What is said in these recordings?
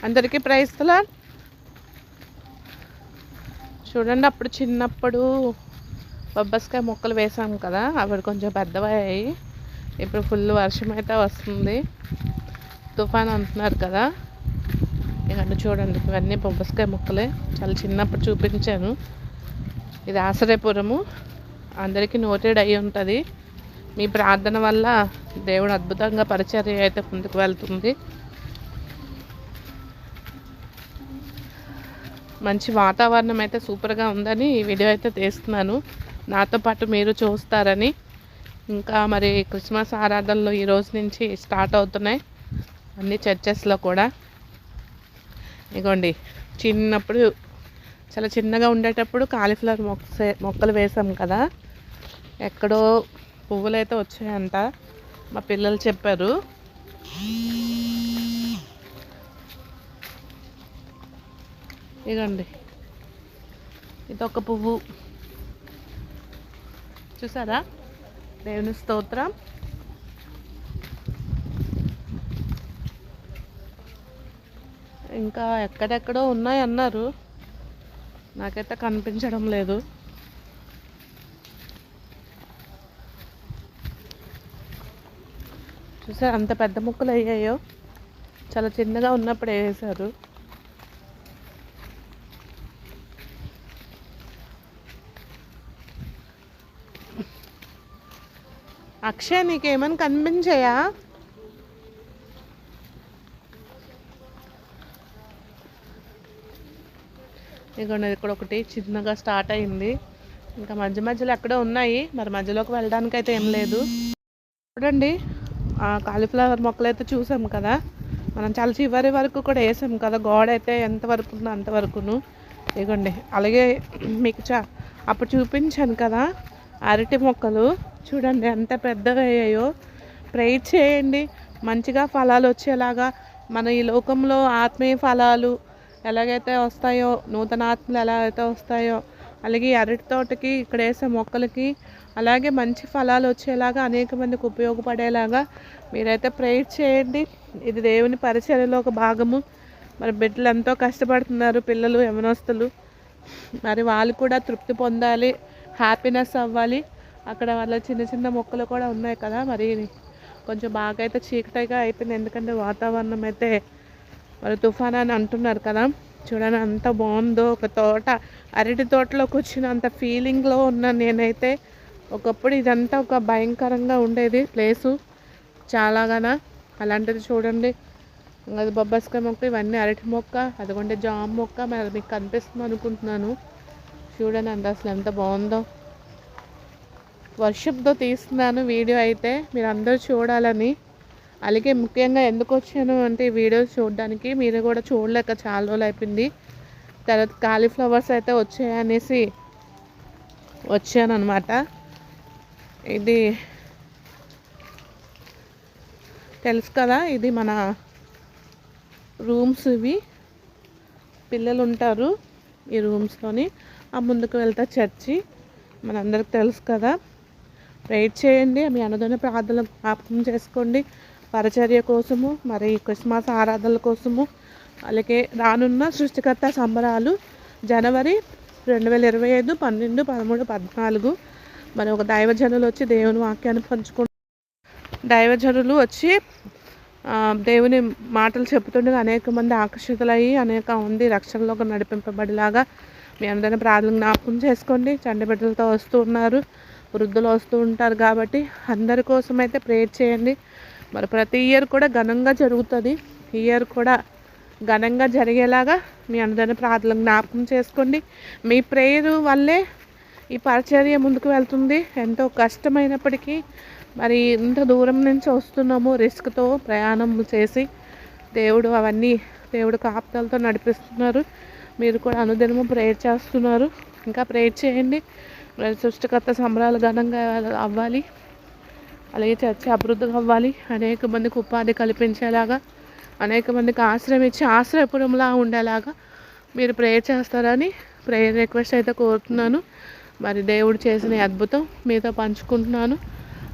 అందరికీ ప్రైజ్లా. చూడండి, అప్పుడు చిన్నప్పుడు బొబ్బస్కాయ మొక్కలు వేసాం కదా, అవి కొంచెం పెద్దవయ్యాయి. ఇప్పుడు ఫుల్ వర్షం అయితే వస్తుంది, తుఫాన్ అంటున్నారు కదా. ఇవన్నీ చూడండి, ఇవన్నీ బొబ్బస్కాయ మొక్కలే. చాలా చిన్నప్పుడు చూపించాను. ఇది ఆశ్రయపురము, అందరికీ నోటెడ్ అయి ఉంటుంది. మీ ప్రార్థన వల్ల దేవుడు అద్భుతంగా పరిచర్య అయితే ముందుకు వెళ్తుంది. మంచి వాతావరణం అయితే సూపర్గా ఉందని ఈ వీడియో అయితే తీస్తున్నాను. నాతో పాటు మీరు చూస్తారని. ఇంకా మరి క్రిస్మస్ ఆరాధనలు ఈ రోజు నుంచి స్టార్ట్ అవుతున్నాయి అన్ని చర్చెస్లో కూడా. ఇగోండి, చిన్నప్పుడు చాలా చిన్నగా ఉండేటప్పుడు కాలీఫ్లవర్ మొక్కలు వేసాం కదా, ఎక్కడో పువ్వులు అయితే వచ్చాయంట, మా పిల్లలు చెప్పారు. ఇదండి, ఇదొక పువ్వు చూసారా, దేవుని స్తోత్రం. ఇంకా ఎక్కడెక్కడో ఉన్నాయి అన్నారు, నాకైతే కనిపించడం లేదు. చూసారా అంత పెద్ద ముక్కలు అయ్యాయో, చాలా చిన్నగా ఉన్నప్పుడు వేసారు. అక్షయ్, నీకేమైనా కనిపించాయా? ఇదిగోండి, ఇక్కడ ఒకటి చిన్నగా స్టార్ట్ అయింది. ఇంకా మధ్య మధ్యలో ఎక్కడో ఉన్నాయి, మరి మధ్యలోకి వెళ్ళడానికి అయితే ఏం లేదు. చూడండి, కాలీఫ్లవర్ మొక్కలు అయితే చూసాం కదా, మనం చాలా చివరి వరకు కూడా వేసాం కదా. గోడ అయితే ఎంతవరకు ఉందో అంతవరకును. ఇదిగోండి, అలాగే మీకు అప్పుడు చూపించాను కదా అరటి మొక్కలు, చూడండి ఎంత పెద్దగా అయ్యాయో. ప్రేయర్ చేయండి, మంచిగా ఫలాలు వచ్చేలాగా. మన ఈ లోకంలో ఆత్మీయ ఫలాలు ఎలాగైతే వస్తాయో, నూతన ఆత్మలు ఎలా అయితే వస్తాయో, అలాగే అరటి తోటకి ఇక్కడ వేసే మొక్కలకి అలాగే మంచి ఫలాలు వచ్చేలాగా, అనేక మందికి ఉపయోగపడేలాగా మీరైతే ప్రేయర్ చేయండి. ఇది దేవుని పరిచర్యలో ఒక భాగము. మరి బిడ్డలు ఎంతో కష్టపడుతున్నారు, పిల్లలు యవనస్తులు, మరి వాళ్ళు కూడా తృప్తి పొందాలి, హ్యాపీనెస్ అవ్వాలి. అక్కడ వాళ్ళ చిన్న చిన్న మొక్కలు కూడా ఉన్నాయి కదా, మరి కొంచెం బాగా అయితే చీకటిగా అయిపోయింది, ఎందుకంటే వాతావరణం అయితే మరి తుఫాన్ అని అంటున్నారు కదా. చూడండి అంత బాగుందో, ఒక తోట, అరటి తోటలోకి వచ్చిన అంత ఫీలింగ్లో ఉన్నాను నేనైతే. ఒకప్పుడు ఇదంతా ఒక భయంకరంగా ఉండేది ప్లేసు చాలాగాన. అలాంటిది చూడండి, అది బొబ్బస్కాయ మొక్క, ఇవన్నీ అరటి మొక్క, అదిగోండి జామ మొక్క. మరి మీకు కనిపిస్తుంది అనుకుంటున్నాను. చూడండి అంత అసలు ఎంత బాగుందో. వర్షంతో తీస్తున్నాను వీడియో అయితే, మీరు అందరూ చూడాలని. అలాగే ముఖ్యంగా ఎందుకు వచ్చాను అంటే ఈ వీడియోస్ చూడడానికి, మీరు కూడా చూడలేక చాలా రోజులు అయిపోయింది. తర్వాత కాలీఫ్లవర్స్ అయితే వచ్చాయనేసి వచ్చాను అనమాట. ఇది తెలుసు కదా, ఇది మన రూమ్స్. ఇవి పిల్లలు ఉంటారు ఈ రూమ్స్లోని. ఆ ముందుకు వెళ్తా చర్చి, మనందరికి తెలుసు కదా. ప్రేయర్ చేయండి, మీ అనుదిన ప్రార్థనలు జ్ఞాపకం చేసుకోండి, పరిచర్య కోసము, మరి క్రిస్మస్ ఆరాధనల కోసము. అలాగే రానున్న సృష్టికర్త సంబరాలు జనవరి 2025 12, 13, 14. మరి ఒక దైవజనులు వచ్చి దేవుని వాక్యాన్ని దైవజనులు వచ్చి దేవుని మాటలు చెబుతుండగా అనేక మంది ఆకర్షితులయ్యి అనేక మంది రక్షణలోకి నడిపింపబడిలాగా మీ అందరిని ప్రార్థన జ్ఞాపకం చేసుకోండి. చంటి బిడ్డలతో వస్తూ ఉన్నారు, వృద్ధులు వస్తూ ఉంటారు కాబట్టి అందరి కోసం అయితే ప్రేయర్ చేయండి. మరి ప్రతి ఇయర్ కూడా ఘనంగా జరుగుతుంది, ఈ ఇయర్ కూడా ఘనంగా జరిగేలాగా మీ అందరిని ప్రార్థన జ్ఞాపకం చేసుకోండి. మీ ప్రేయర్ వల్లే ఈ పరిచర్య ముందుకు వెళ్తుంది. ఎంతో కష్టమైనప్పటికీ మరి ఇంత దూరం నుంచి వస్తున్నాము, రిస్క్తో ప్రయాణం చేసి దేవుడు కాపుదలతో నడిపిస్తున్నారు. మీరు కూడా అనుదినము ప్రేయర్ చేస్తున్నారు, ఇంకా ప్రేయర్ చేయండి. సృష్టికర్త సంబరాలు ఘనంగా అవ్వాలి, అలాగే చర్చ అభివృద్ధిగా అవ్వాలి, అనేక మందికి ఉపాధి కల్పించేలాగా, అనేక మందికి ఆశ్రయం ఇచ్చి ఆశ్రయపురంలా ఉండేలాగా మీరు ప్రేయర్ చేస్తారని ప్రేయర్ రిక్వెస్ట్ అయితే కోరుతున్నాను. మరి దేవుడు చేసిన అద్భుతం మీతో పంచుకుంటున్నాను.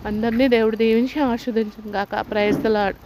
అందరినీ దేవుడు దీవించి ఆశీర్వదించును గాక. Praise the lord.